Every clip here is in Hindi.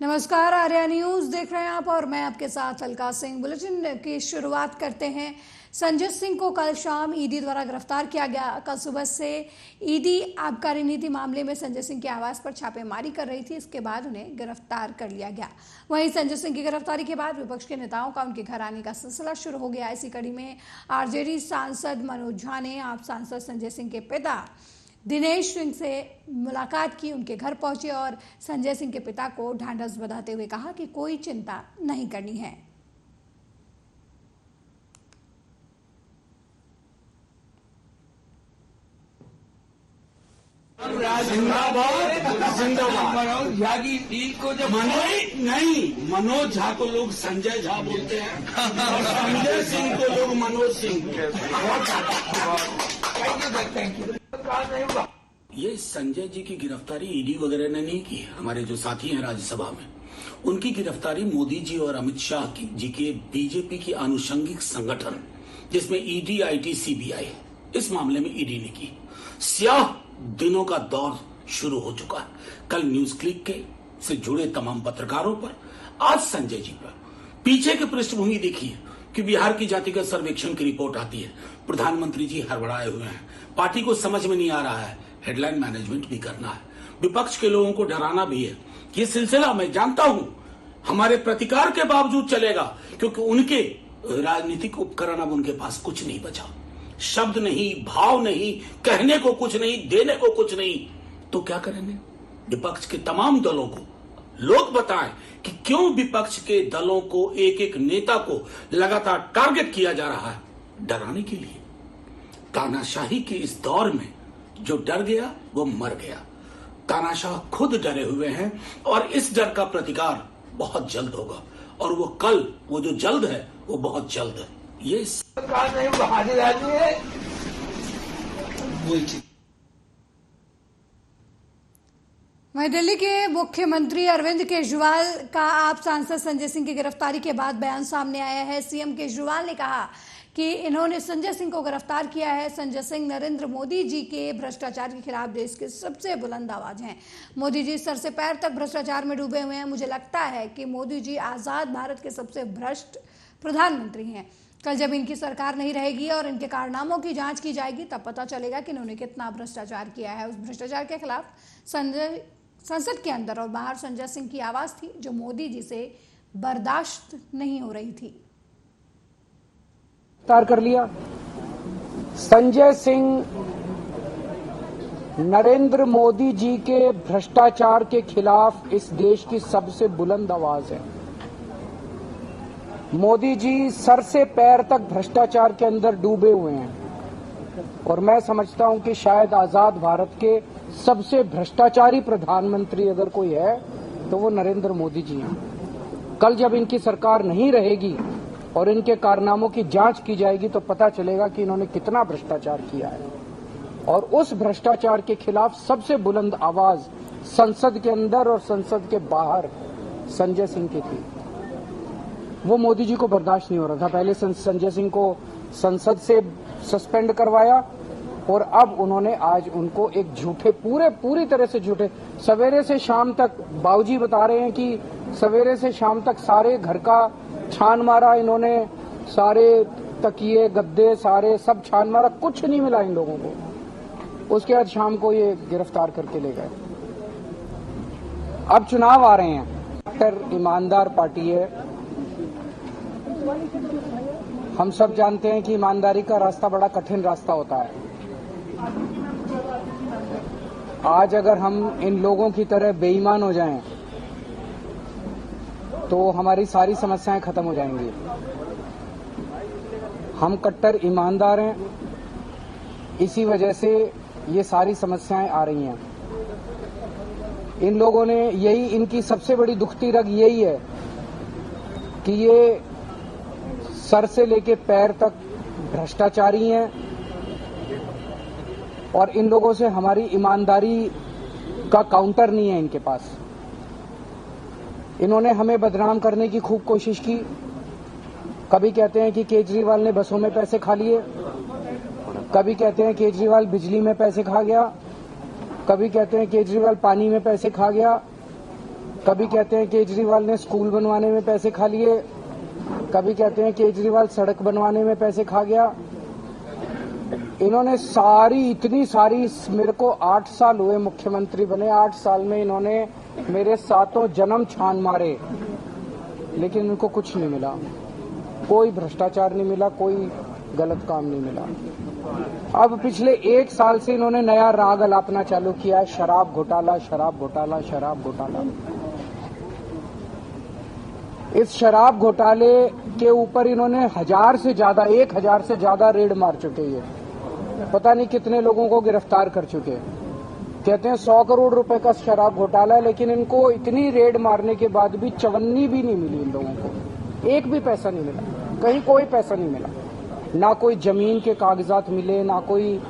नमस्कार, आर्या न्यूज देख रहे हैं आप और मैं आपके साथ अलका सिंह। बुलेटिन की शुरुआत करते हैं। संजय सिंह को कल शाम ईडी द्वारा गिरफ्तार किया गया। कल सुबह से ईडी आबकारी नीति मामले में संजय सिंह के आवास पर छापेमारी कर रही थी। इसके बाद उन्हें गिरफ्तार कर लिया गया। वहीं संजय सिंह की गिरफ्तारी के बाद विपक्ष के नेताओं का उनके घर आने का सिलसिला शुरू हो गया। इसी कड़ी में आरजेडी सांसद मनोज झा ने आप सांसद संजय सिंह के पिता दिनेश सिंह से मुलाकात की, उनके घर पहुंचे और संजय सिंह के पिता को ढांढस बंधाते हुए कहा कि कोई चिंता नहीं करनी है। मनोज झा को लोग संजय झा बोलते हैं और संजय सिंह को लोग मनोज सिंह। Thank you. ये संजय जी की गिरफ्तारी ईडी वगैरह ने नहीं की। हमारे जो साथी हैं राज्यसभा में, उनकी गिरफ्तारी मोदी जी और अमित शाह जी के बीजेपी की आनुषंगिक संगठन जिसमें ईडी, आईटी, सीबीआई, इस मामले में ईडी ने की। स्याह दिनों का दौर शुरू हो चुका है। कल न्यूज क्लिक के से जुड़े तमाम पत्रकारों पर, आज संजय जी पर। पीछे की पृष्ठभूमि देखिए कि बिहार की जातिगत सर्वेक्षण की रिपोर्ट आती है। प्रधानमंत्री जी हड़बड़ाए हुए हैं, पार्टी को समझ में नहीं आ रहा है, हेडलाइन मैनेजमेंट भी करना है, विपक्ष के लोगों को डराना भी है। ये सिलसिला मैं जानता हूं हमारे प्रतिकार के बावजूद चलेगा, क्योंकि उनके राजनीतिक उपकरण अब उनके पास कुछ नहीं बचा। शब्द नहीं, भाव नहीं, कहने को कुछ नहीं, देने को कुछ नहीं, तो क्या करेंगे? विपक्ष के तमाम दलों को लोग बताएं कि क्यों विपक्ष के दलों को, एक एक नेता को लगातार टारगेट किया जा रहा है, डराने के लिए। तानाशाही के इस दौर में जो डर गया वो मर गया। तानाशाह खुद डरे हुए हैं और इस डर का प्रतिकार बहुत जल्द होगा, और वो कल, वो जो जल्द है वो बहुत जल्द है। ये सरकार नहीं बहाली है। वहीं दिल्ली के मुख्यमंत्री अरविंद केजरीवाल का आप सांसद संजय सिंह की गिरफ्तारी के बाद बयान सामने आया है। सीएम केजरीवाल ने कहा कि इन्होंने संजय सिंह को गिरफ्तार किया है। संजय सिंह नरेंद्र मोदी जी के भ्रष्टाचार के खिलाफ देश के सबसे बुलंद आवाज हैं। मोदी जी सर से पैर तक भ्रष्टाचार में डूबे हुए हैं। मुझे लगता है कि मोदी जी आजाद भारत के सबसे भ्रष्ट प्रधानमंत्री हैं। कल जब इनकी सरकार नहीं रहेगी और इनके कारनामों की जांच की जाएगी, तब पता चलेगा कि इन्होंने कितना भ्रष्टाचार किया है। उस भ्रष्टाचार के खिलाफ संसद के अंदर और बाहर संजय सिंह की आवाज थी, जो मोदी जी से बर्दाश्त नहीं हो रही थी। कर लिया। संजय सिंह नरेंद्र मोदी जी के भ्रष्टाचार के खिलाफ इस देश की सबसे बुलंद आवाज है। मोदी जी सर से पैर तक भ्रष्टाचार के अंदर डूबे हुए हैं और मैं समझता हूं कि शायद आजाद भारत के सबसे भ्रष्टाचारी प्रधानमंत्री अगर कोई है तो वो नरेंद्र मोदी जी हैं। कल जब इनकी सरकार नहीं रहेगी और इनके कारनामों की जांच की जाएगी, तो पता चलेगा कि इन्होंने कितना भ्रष्टाचार किया है। और उस भ्रष्टाचार के खिलाफ सबसे बुलंद आवाज संसद के अंदर और संसद के बाहर संजय सिंह की थी। वो मोदी जी को बर्दाश्त नहीं हो रहा था। पहले संजय सिंह को संसद से सस्पेंड करवाया और अब उन्होंने आज उनको एक झूठे, पूरी तरह से झूठे, सवेरे से शाम तक, बाबूजी बता रहे हैं कि सवेरे से शाम तक सारे घर का छान मारा इन्होंने, सारे तकिए, गद्दे, सारे सब छान मारा, कुछ नहीं मिला इन लोगों को। उसके बाद शाम को ये गिरफ्तार करके ले गए। अब चुनाव आ रहे हैं। डॉक्टर ईमानदार पार्टी है। हम सब जानते हैं कि ईमानदारी का रास्ता बड़ा कठिन रास्ता होता है। आज अगर हम इन लोगों की तरह बेईमान हो जाएं तो हमारी सारी समस्याएं खत्म हो जाएंगी। हम कट्टर ईमानदार हैं, इसी वजह से ये सारी समस्याएं आ रही हैं। इन लोगों ने, यही इनकी सबसे बड़ी दुखती रग यही है कि ये सर से लेके पैर तक भ्रष्टाचारी हैं और इन लोगों से हमारी ईमानदारी का काउंटर नहीं है इनके पास। इन्होंने हमें बदनाम करने की खूब कोशिश की। कभी कहते हैं कि केजरीवाल ने बसों में पैसे खा लिए, कभी कहते हैं केजरीवाल बिजली में पैसे खा गया, कभी कहते हैं केजरीवाल पानी में पैसे खा गया, कभी कहते हैं केजरीवाल ने स्कूल बनवाने में पैसे खा लिए, कभी कहते हैं केजरीवाल सड़क बनवाने में पैसे खा गया। इन्होंने इतनी सारी मेरे को 8 साल हुए मुख्यमंत्री बने, 8 साल में इन्होंने मेरे 7 जन्म छान मारे, लेकिन इनको कुछ नहीं मिला, कोई भ्रष्टाचार नहीं मिला, कोई गलत काम नहीं मिला। अब पिछले 1 साल से इन्होंने नया राग अलापना चालू किया है, शराब घोटाला, शराब घोटाला, शराब घोटाला। इस शराब घोटाले के ऊपर इन्होंने 1000 से ज्यादा रेड मार चुके हैं, पता नहीं कितने लोगों को गिरफ्तार कर चुके हैं। कहते हैं 100 करोड़ रुपए का शराब घोटाला है, लेकिन इनको इतनी रेड मारने के बाद भी चवन्नी भी नहीं मिली इन लोगों को, एक भी पैसा नहीं मिला, कहीं कोई पैसा नहीं मिला, ना कोई जमीन के कागजात मिले, ना कोई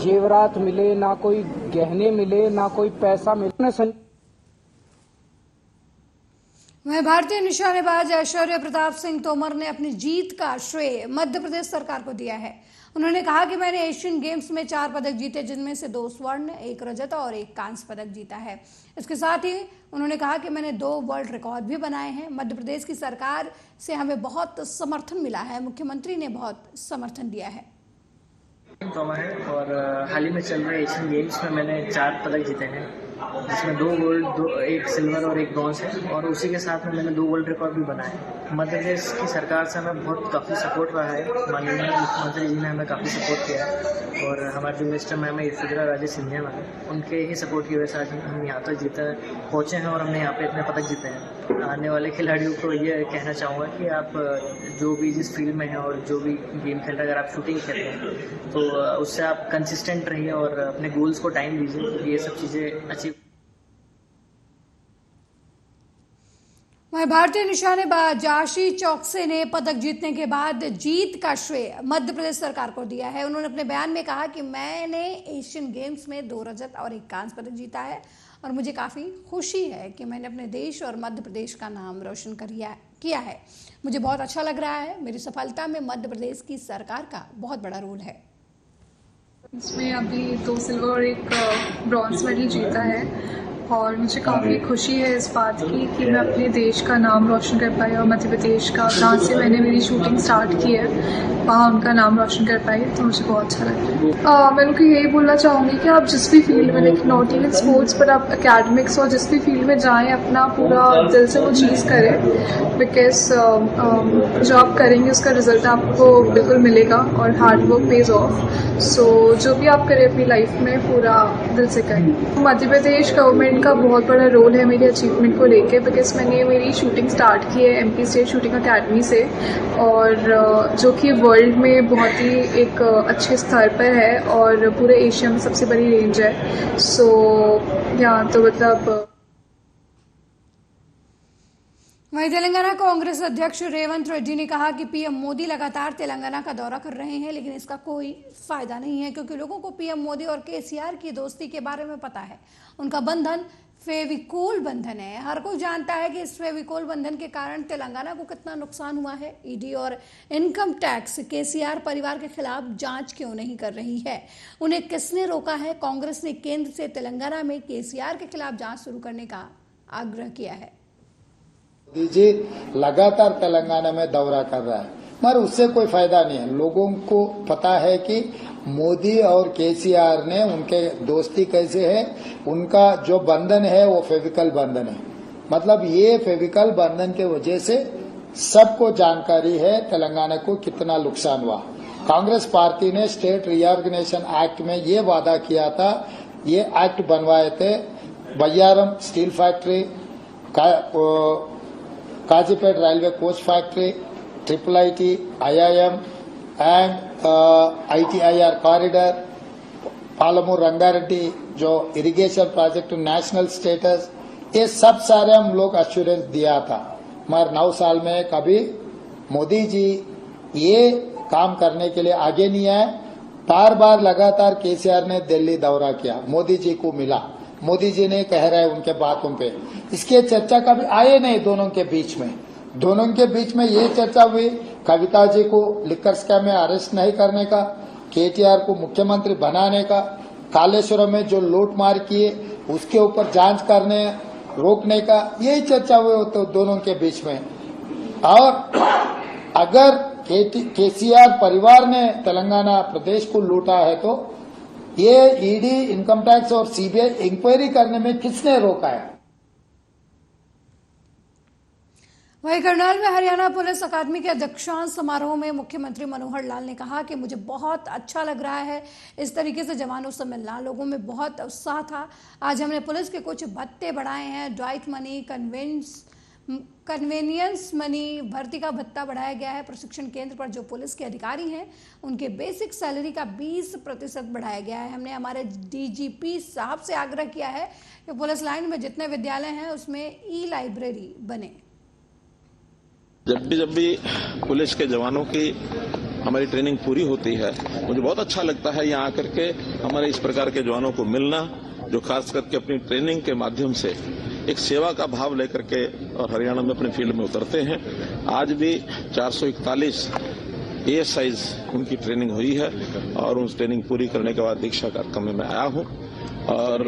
जेवरात मिले, ना कोई गहने मिले, ना कोई पैसा मिले। वहीं भारतीय निशानेबाज ऐश्वर्य प्रताप सिंह तोमर ने अपनी जीत का श्रेय मध्य प्रदेश सरकार को दिया है। उन्होंने कहा कि मैंने एशियन गेम्स में 4 पदक जीते, जिनमें से 2 स्वर्ण, 1 रजत और 1 कांस्य पदक जीता है। इसके साथ ही उन्होंने कहा कि मैंने 2 वर्ल्ड रिकॉर्ड भी बनाए हैं। मध्य प्रदेश की सरकार से हमें बहुत समर्थन मिला है, मुख्यमंत्री ने बहुत समर्थन दिया है। तोमर है और हाल ही में चल रहे एशियन गेम्स में मैंने 4 पदक जीते हैं, जिसमें 2 गोल्ड, 1 सिल्वर और 1 ब्रॉन्ज है, और उसी के साथ में मैंने 2 वर्ल्ड रिकॉर्ड भी बनाए। मध्य प्रदेश की सरकार से हमें काफ़ी सपोर्ट रहा है, माननीय मुख्यमंत्री जी ने हमें काफ़ी सपोर्ट किया है, और हमारे जो मिनिस्टर मैम है यशोधरा राजे सिंधिया मैम, उनके ही सपोर्ट की वजह से आज हम यहाँ तक पहुँचे हैं और हमने यहाँ पे इतने पदक जीते हैं। आने वाले खिलाड़ियों को ये कहना चाहूँगा कि आप जो भी जिस फील्ड में हैं और जो भी गेम खेल रहे हैं, अगर आप शूटिंग खेलते हैं तो उससे आप कंसिस्टेंट रहिए और अपने गोल्स को टाइम दीजिए, क्योंकि ये सब चीज़ें अचीव। वहीं भारतीय निशानेबाज आशीष चौकसे ने पदक जीतने के बाद जीत का श्रेय मध्य प्रदेश सरकार को दिया है। उन्होंने अपने बयान में कहा कि मैंने एशियन गेम्स में 2 रजत और 1 कांस्य पदक जीता है, और मुझे काफ़ी खुशी है कि मैंने अपने देश और मध्य प्रदेश का नाम रोशन किया है। मुझे बहुत अच्छा लग रहा है। मेरी सफलता में मध्य प्रदेश की सरकार का बहुत बड़ा रोल है। इसमें अभी 2 सिल्वर और 1 ब्रॉन्ज मेडल जीता है, और मुझे काफ़ी खुशी है इस बात की कि मैं अपने देश का नाम रोशन कर पाई, और मध्य प्रदेश का, जहाँ से मैंने मेरी शूटिंग स्टार्ट की है, वहाँ उनका नाम रोशन कर पाई, तो मुझे बहुत अच्छा लग रहा है। मैं उनको यही बोलना चाहूँगी कि आप जिस भी फील्ड में, लेकिन नॉट इवन स्पोर्ट्स पर, आप एकेडमिक्स और जिस भी फील्ड में जाएँ, अपना पूरा दिल से वो चीज़ करें, बिकॉज जो आप करेंगे उसका रिजल्ट आपको बिल्कुल मिलेगा, और हार्ड वर्क पेज ऑफ। सो जो भी आप करें अपनी लाइफ में, पूरा दिल से करें। मध्य प्रदेश गवर्नमेंट का बहुत बड़ा रोल है मेरी अचीवमेंट को लेके, बिकॉज मैंने मेरी शूटिंग स्टार्ट की है MP स्टेट शूटिंग अकेडमी से, और जो कि वर्ल्ड में बहुत ही एक अच्छे स्तर पर है, और पूरे एशिया में सबसे बड़ी रेंज है। सो यहाँ तो मतलब। वहीं तेलंगाना कांग्रेस अध्यक्ष रेवंत रेड्डी ने कहा कि पीएम मोदी लगातार तेलंगाना का दौरा कर रहे हैं, लेकिन इसका कोई फायदा नहीं है, क्योंकि लोगों को पीएम मोदी और केसीआर की दोस्ती के बारे में पता है। उनका बंधन फेविकोल बंधन है। हर कोई जानता है कि इस फेविकोल बंधन के कारण तेलंगाना को कितना नुकसान हुआ है। ईडी और इनकम टैक्स केसीआर परिवार के खिलाफ जांच क्यों नहीं कर रही है? उन्हें किसने रोका है? कांग्रेस ने केंद्र से तेलंगाना में केसीआर के खिलाफ जांच शुरू करने का आग्रह किया है। मोदी जी लगातार तेलंगाना में दौरा कर रहा है, मगर उससे कोई फायदा नहीं है। लोगों को पता है कि मोदी और केसीआर ने उनके दोस्ती कैसे है, उनका जो बंधन है वो फेविकल बंधन है। मतलब ये फेविकल बंधन के वजह से सबको जानकारी है तेलंगाना को कितना नुकसान हुआ। कांग्रेस पार्टी ने स्टेट रीऑर्गेनाइजेशन एक्ट में ये वादा किया था, ये एक्ट बनवाए थे, Bayyaram steel factory, Kazipet railway coach factory, IIT, IIM and ITIR corridor, Palamuru Rangareddy जो इरिगेशन प्रोजेक्ट नेशनल स्टेटस, ये सब सारे हम लोग अश्योरेंस दिया था। मगर 9 साल में कभी मोदी जी ये काम करने के लिए आगे नहीं आए। बार बार लगातार केसीआर ने दिल्ली दौरा किया, मोदी जी को मिला, मोदी जी ने कह रहे उनके बातों पे, इसके चर्चा कभी आए नहीं दोनों के बीच में। दोनों के बीच में ये चर्चा हुई कविता जी को लिकर स्कैम में अरेस्ट नहीं करने का, केटीआर को मुख्यमंत्री बनाने का, कालेश्वरम में जो लूट मार किए उसके ऊपर जांच करने, रोकने का यही चर्चा हुई तो दोनों के बीच में। और अगर केसीआर परिवार ने तेलंगाना प्रदेश को लूटा है तो ये ईडी, इनकम टैक्स और सीबीआई इंक्वायरी करने में किसने रोका है? वहीं करनाल में हरियाणा पुलिस अकादमी के दीक्षांत समारोह में मुख्यमंत्री मनोहर लाल ने कहा कि मुझे बहुत अच्छा लग रहा है इस तरीके से जवानों से मिलना, लोगों में बहुत उत्साह था। आज हमने पुलिस के कुछ भत्ते बढ़ाए हैं, डाइट मनी, कन्वेनियंस मनी, भर्ती का भत्ता बढ़ाया गया है। प्रशिक्षण केंद्र पर जो पुलिस के अधिकारी हैं उनके बेसिक सैलरी का 20% बढ़ाया गया है। हमने हमारे डीजीपी साहब से आग्रह किया है कि पुलिस लाइन में जितने विद्यालय हैं उसमें ई लाइब्रेरी बने। जब भी पुलिस के जवानों की हमारी ट्रेनिंग पूरी होती है, मुझे बहुत अच्छा लगता है यहाँ आकर के हमारे इस प्रकार के जवानों को मिलना, जो खास करके अपनी ट्रेनिंग के माध्यम से एक सेवा का भाव लेकर के और हरियाणा में अपने फील्ड में उतरते हैं। आज भी 441 ASIs उनकी ट्रेनिंग हुई है और उस ट्रेनिंग पूरी करने के बाद दीक्षा कार्यक्रम में मैं आया हूँ और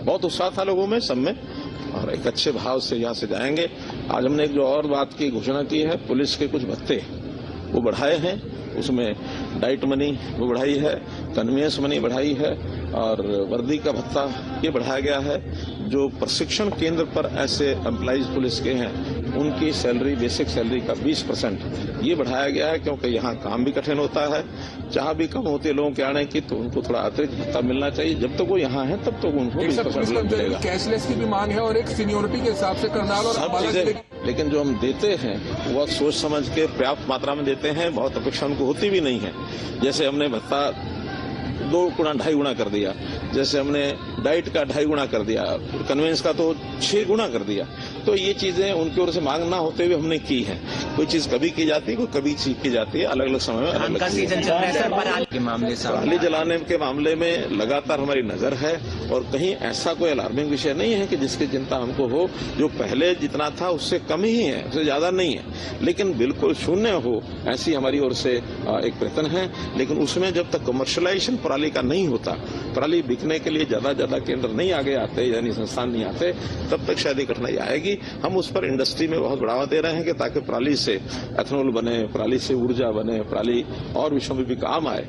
बहुत उत्साह था लोगों में, सब में, और एक अच्छे भाव से यहाँ से जाएंगे। आज हमने एक जो और बात की घोषणा की है, पुलिस के कुछ भत्ते वो बढ़ाए हैं, उसमें डाइट मनी वो बढ़ाई है, कन्वेंस मनी बढ़ाई है और वर्दी का भत्ता ये बढ़ाया गया है। जो प्रशिक्षण केंद्र पर ऐसे एम्प्लॉइज पुलिस के हैं उनकी सैलरी, बेसिक सैलरी का 20% ये बढ़ाया गया है, क्योंकि यहाँ काम भी कठिन होता है, चाह भी कम होती है लोगों के आने की, तो उनको थोड़ा अतिरिक्त भत्ता मिलना चाहिए। जब तक वो यहाँ है तब तक उनको 20% मिलेगा। कैशलेस की भी मांग है और एक सीनियोरिटी के हिसाब से करनाल और सब चीजें, लेकिन जो हम देते हैं वो सोच समझ के पर्याप्त मात्रा में देते हैं, बहुत अपेक्षा उनको होती भी नहीं है। जैसे हमने भत्ता 2 गुना 2.5 गुना कर दिया, जैसे हमने डाइट का 2.5 गुना कर दिया, कन्वेंस का तो 6 गुना कर दिया। तो ये चीजें उनकी ओर से मांग ना होते हुए हमने की है। कोई चीज कभी की जाती है, कोई कभी चीज की जाती है, अलग अलग समय में अलग अलग सीजन चल रहा है सर। पराली जलाने के मामले में लगातार हमारी नजर है और कहीं ऐसा कोई अलार्मिंग विषय नहीं है कि जिसकी चिंता हमको हो। जो पहले जितना था उससे कम ही है, उससे ज्यादा नहीं है, लेकिन बिल्कुल शून्य हो ऐसी हमारी ओर से एक प्रयत्न है। लेकिन उसमें जब तक कमर्शियलाइजेशन पराली का नहीं होता, पराली बिकने के लिए ज्यादा केंद्र नहीं आगे आते, यानी संस्थान नहीं आते, तब तक शायद कठिनाई आएगी। हम उस पर इंडस्ट्री में बहुत बढ़ावा दे रहे हैं कि ताकि पराली से एथेनॉल बने, पराली से ऊर्जा बने, पराली और विषयों में भी काम आए।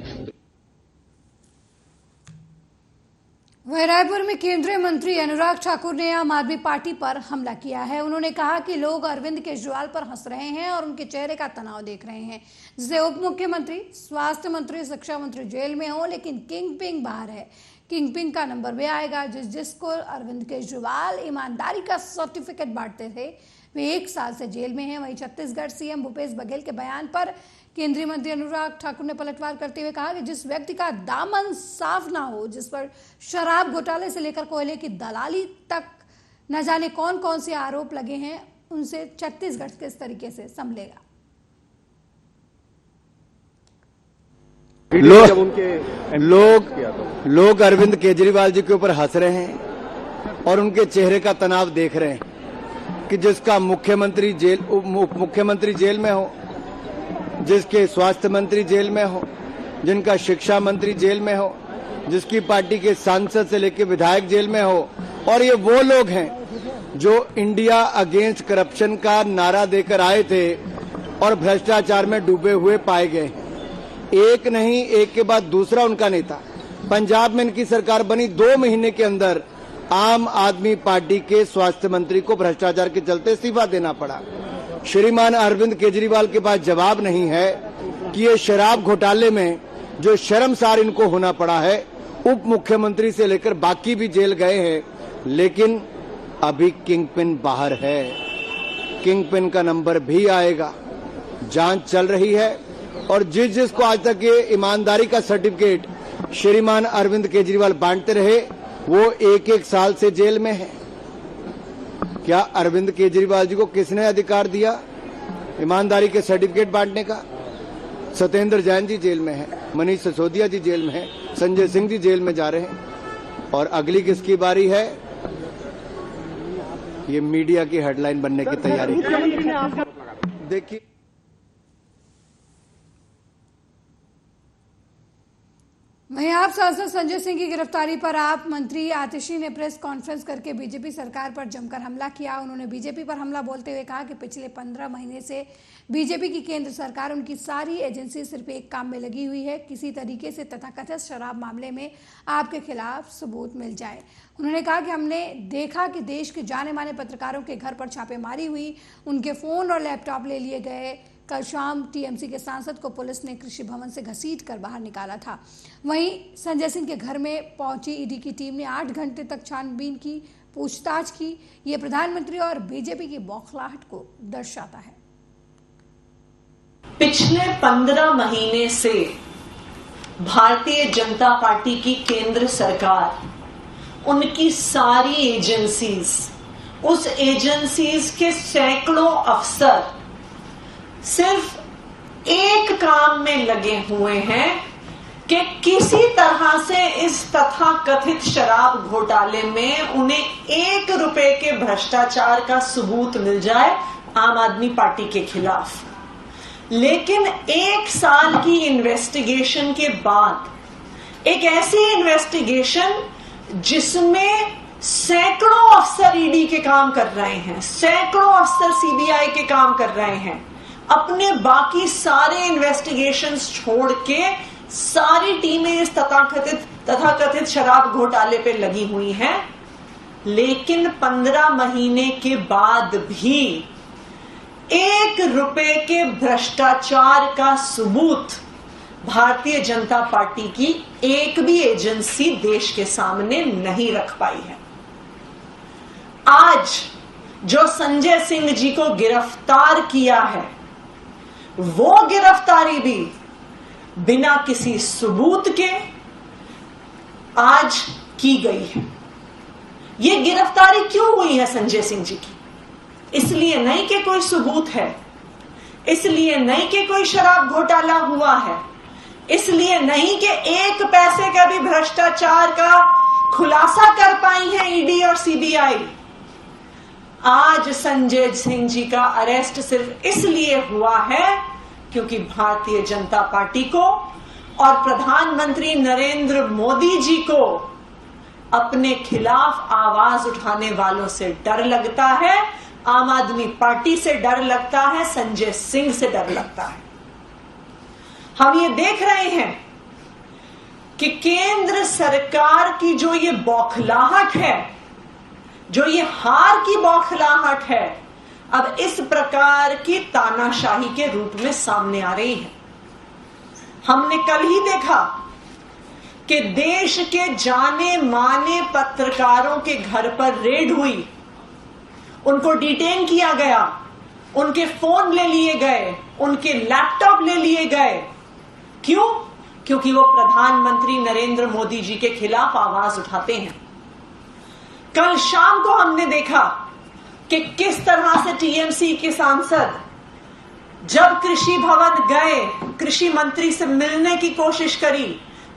वहीं रायपुर में केंद्रीय मंत्री अनुराग ठाकुर ने आम आदमी पार्टी पर हमला किया है। उन्होंने कहा कि लोग अरविंद केजरीवाल पर हंस रहे हैं और उनके चेहरे का तनाव देख रहे हैं, जिसे उप मुख्यमंत्री, स्वास्थ्य मंत्री, शिक्षा मंत्री जेल में हो, लेकिन किंग पिंग बाहर है। किंग पिंग का नंबर भी आएगा। जिसको अरविंद केजरीवाल ईमानदारी का सर्टिफिकेट बांटते थे वे 1 साल से जेल में हैं। वहीं छत्तीसगढ़ सीएम भूपेश बघेल के बयान पर केंद्रीय मंत्री अनुराग ठाकुर ने पलटवार करते हुए कहा कि जिस व्यक्ति का दामन साफ ना हो, जिस पर शराब घोटाले से लेकर कोयले की दलाली तक न जाने कौन कौन से आरोप लगे हैं, उनसे छत्तीसगढ़ किस तरीके से संभलेगा। लोग अरविंद केजरीवाल जी के ऊपर हंस रहे हैं और उनके चेहरे का तनाव देख रहे हैं कि जिसका मुख्यमंत्री जेल, उप मुख्यमंत्री जेल में हो, जिसके स्वास्थ्य मंत्री जेल में हो, जिनका शिक्षा मंत्री जेल में हो, जिसकी पार्टी के सांसद से लेकर विधायक जेल में हो, और ये वो लोग हैं जो इंडिया अगेंस्ट करप्शन का नारा देकर आए थे और भ्रष्टाचार में डूबे हुए पाए गए। एक नहीं, एक के बाद दूसरा उनका नेता। पंजाब में इनकी सरकार बनी, 2 महीने के अंदर आम आदमी पार्टी के स्वास्थ्य मंत्री को भ्रष्टाचार के चलते इस्तीफा देना पड़ा। श्रीमान अरविंद केजरीवाल के पास जवाब नहीं है कि ये शराब घोटाले में जो शर्मसार इनको होना पड़ा है, उप मुख्यमंत्री से लेकर बाकी भी जेल गए हैं, लेकिन अभी किंगपिन बाहर है। किंगपिन का नंबर भी आएगा, जांच चल रही है और जिसको आज तक ये ईमानदारी का सर्टिफिकेट श्रीमान अरविंद केजरीवाल बांटते रहे, वो 1-1 साल से जेल में है। क्या अरविंद केजरीवाल जी को किसने अधिकार दिया ईमानदारी के सर्टिफिकेट बांटने का? सत्येंद्र जैन जी जेल में है, मनीष सिसोदिया जी जेल में है, संजय सिंह जी जेल में जा रहे हैं, और अगली किसकी बारी है? ये मीडिया की हेडलाइन बनने की तैयारी। देखिए, वहीं आप सांसद संजय सिंह की गिरफ्तारी पर आप मंत्री आतिशी ने प्रेस कॉन्फ्रेंस करके बीजेपी सरकार पर जमकर हमला किया। उन्होंने बीजेपी पर हमला बोलते हुए कहा कि पिछले 15 महीने से बीजेपी की केंद्र सरकार, उनकी सारी एजेंसी सिर्फ एक काम में लगी हुई है, किसी तरीके से तथाकथित शराब मामले में आपके खिलाफ सबूत मिल जाए। उन्होंने कहा कि हमने देखा कि देश के जाने माने पत्रकारों के घर पर छापेमारी हुई, उनके फोन और लैपटॉप ले लिए गए। कल शाम टीएमसी के सांसद को पुलिस ने कृषि भवन से घसीटकर बाहर निकाला था। वहीं संजय सिंह के घर में पहुंची ईडी की टीम ने 8 घंटे तक छानबीन की, पूछताछ की। ये प्रधानमंत्री और बीजेपी की बौखलाहट को दर्शाता है। पिछले 15 महीने से भारतीय जनता पार्टी की केंद्र सरकार, उनकी सारी एजेंसीज, उस एजेंसीज के सैकड़ों अफसर सिर्फ एक काम में लगे हुए हैं कि किसी तरह से इस तथाकथित शराब घोटाले में उन्हें 1 रुपए के भ्रष्टाचार का सबूत मिल जाए आम आदमी पार्टी के खिलाफ। लेकिन 1 साल की इन्वेस्टिगेशन के बाद, एक ऐसी इन्वेस्टिगेशन जिसमें सैकड़ों अफसर ईडी के काम कर रहे हैं, सैकड़ों अफसर सीबीआई के काम कर रहे हैं, अपने बाकी सारे इन्वेस्टिगेशंस छोड़ के सारी टीमें इस तथाकथित शराब घोटाले पे लगी हुई हैं। लेकिन 15 महीने के बाद भी 1 रुपए के भ्रष्टाचार का सबूत भारतीय जनता पार्टी की एक भी एजेंसी देश के सामने नहीं रख पाई है। आज जो संजय सिंह जी को गिरफ्तार किया है, वो गिरफ्तारी भी बिना किसी सबूत के आज की गई है। ये गिरफ्तारी क्यों हुई है संजय सिंह जी की? इसलिए नहीं कि कोई सबूत है, इसलिए नहीं कि कोई शराब घोटाला हुआ है, इसलिए नहीं कि 1 पैसे का भी भ्रष्टाचार का खुलासा कर पाई है ईडी और सीबीआई। आज संजय सिंह जी का अरेस्ट सिर्फ इसलिए हुआ है क्योंकि भारतीय जनता पार्टी को और प्रधानमंत्री नरेंद्र मोदी जी को अपने खिलाफ आवाज उठाने वालों से डर लगता है, आम आदमी पार्टी से डर लगता है, संजय सिंह से डर लगता है। हम ये देख रहे हैं कि केंद्र सरकार की जो ये बौखलाहट है, जो ये हार की बौखलाहट है, अब इस प्रकार की तानाशाही के रूप में सामने आ रही है। हमने कल ही देखा कि देश के जाने माने पत्रकारों के घर पर रेड हुई, उनको डिटेन किया गया, उनके फोन ले लिए गए, उनके लैपटॉप ले लिए गए। क्यों? क्योंकि वो प्रधानमंत्री नरेंद्र मोदी जी के खिलाफ आवाज उठाते हैं। कल शाम को हमने देखा कि किस तरह से टीएमसी के सांसद जब कृषि भवन गए, कृषि मंत्री से मिलने की कोशिश करी,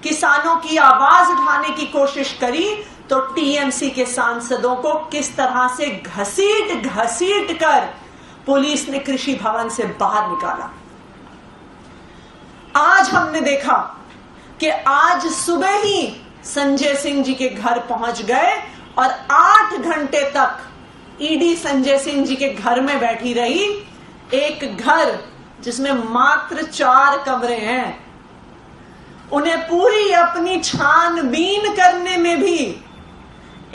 किसानों की आवाज उठाने की कोशिश करी, तो टीएमसी के सांसदों को किस तरह से घसीट घसीट कर पुलिस ने कृषि भवन से बाहर निकाला। आज हमने देखा कि आज सुबह ही संजय सिंह जी के घर पहुंच गए और 8 घंटे तक ईडी संजय सिंह जी के घर में बैठी रही। एक घर जिसमें मात्र 4 कमरे हैं, उन्हें पूरी अपनी छानबीन करने में भी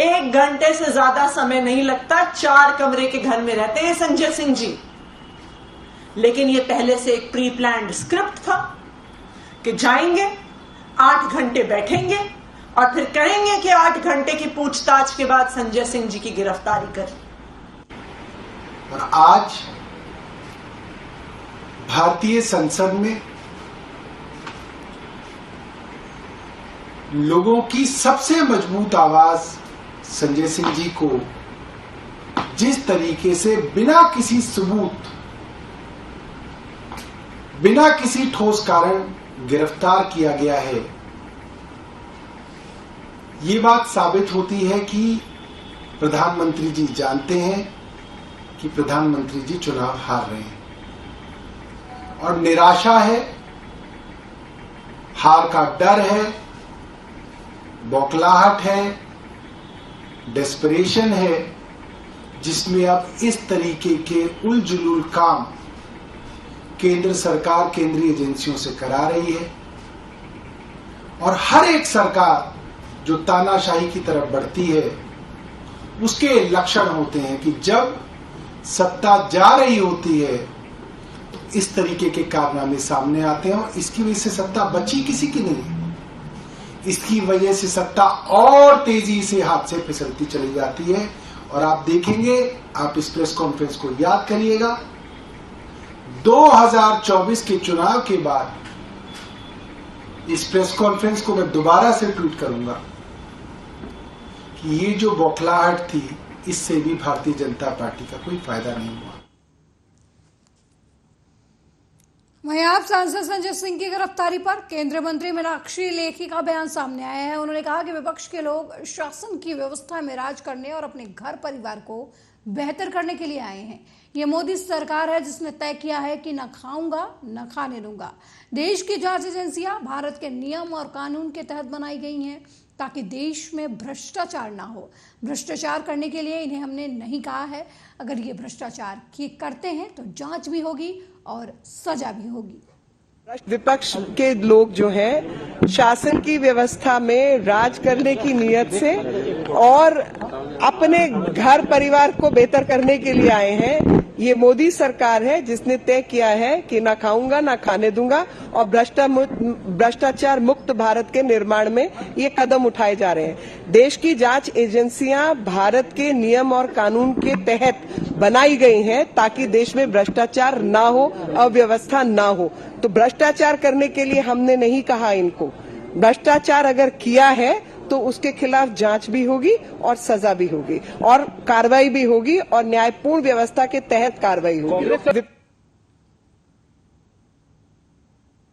1 घंटे से ज्यादा समय नहीं लगता। 4 कमरे के घर में रहते हैं संजय सिंह जी। लेकिन ये पहले से एक प्री प्लान्ड स्क्रिप्ट था कि जाएंगे, 8 घंटे बैठेंगे और फिर कहेंगे कि 8 घंटे की पूछताछ के बाद संजय सिंह जी की गिरफ्तारी करें। और आज भारतीय संसद में लोगों की सबसे मजबूत आवाज संजय सिंह जी को जिस तरीके से बिना किसी सबूत, बिना किसी ठोस कारण गिरफ्तार किया गया है, ये बात साबित होती है कि प्रधानमंत्री जी जानते हैं कि प्रधानमंत्री जी चुनाव हार रहे हैं और निराशा है, हार का डर है, बौखलाहट है, डेस्परेशन है, जिसमें अब इस तरीके के उलझुल काम केंद्र सरकार केंद्रीय एजेंसियों से करा रही है। और हर एक सरकार जो तानाशाही की तरफ बढ़ती है, उसके लक्षण होते हैं कि जब सत्ता जा रही होती है तो इस तरीके के कारनामे सामने आते हैं, और इसकी वजह से सत्ता बची किसी की नहीं। इसकी वजह से सत्ता और तेजी से हाथ से फिसलती चली जाती है। और आप देखेंगे, आप इस प्रेस कॉन्फ्रेंस को याद करिएगा, 2024 के चुनाव के बाद इस प्रेस कॉन्फ्रेंस को मैं दोबारा से ट्वीट करूंगा कि ये जो बौखलाहट थी, इससे भी भारतीय जनता पार्टी का कोई फायदा नहीं हुआ। वहीं आप सांसद संजय सिंह की गिरफ्तारी पर केंद्रीय मंत्री मीनाक्षी लेखी का बयान सामने आया है। उन्होंने कहा कि विपक्ष के लोग शासन की व्यवस्था में राज करने और अपने घर परिवार को बेहतर करने के लिए आए हैं। ये मोदी सरकार है जिसने तय किया है कि न खाऊंगा न खाने दूंगा। देश की जांच एजेंसियां भारत के नियम और कानून के तहत बनाई गई हैं ताकि देश में भ्रष्टाचार ना हो। भ्रष्टाचार करने के लिए इन्हें हमने नहीं कहा है। अगर ये भ्रष्टाचार करते हैं तो जांच भी होगी और सजा भी होगी। विपक्ष के लोग जो हैं शासन की व्यवस्था में राज करने की नीयत से और अपने घर परिवार को बेहतर करने के लिए आए हैं। ये मोदी सरकार है जिसने तय किया है कि ना खाऊंगा ना खाने दूंगा, और भ्रष्टाचार मुक्त भारत के निर्माण में ये कदम उठाए जा रहे हैं। देश की जांच एजेंसियां भारत के नियम और कानून के तहत बनाई गई हैं ताकि देश में भ्रष्टाचार ना हो, अव्यवस्था ना हो। तो भ्रष्टाचार करने के लिए हमने नहीं कहा इनको। भ्रष्टाचार अगर किया है तो उसके खिलाफ जांच भी होगी और सजा भी होगी और कार्रवाई भी होगी और न्यायपूर्ण व्यवस्था के तहत कार्रवाई होगी।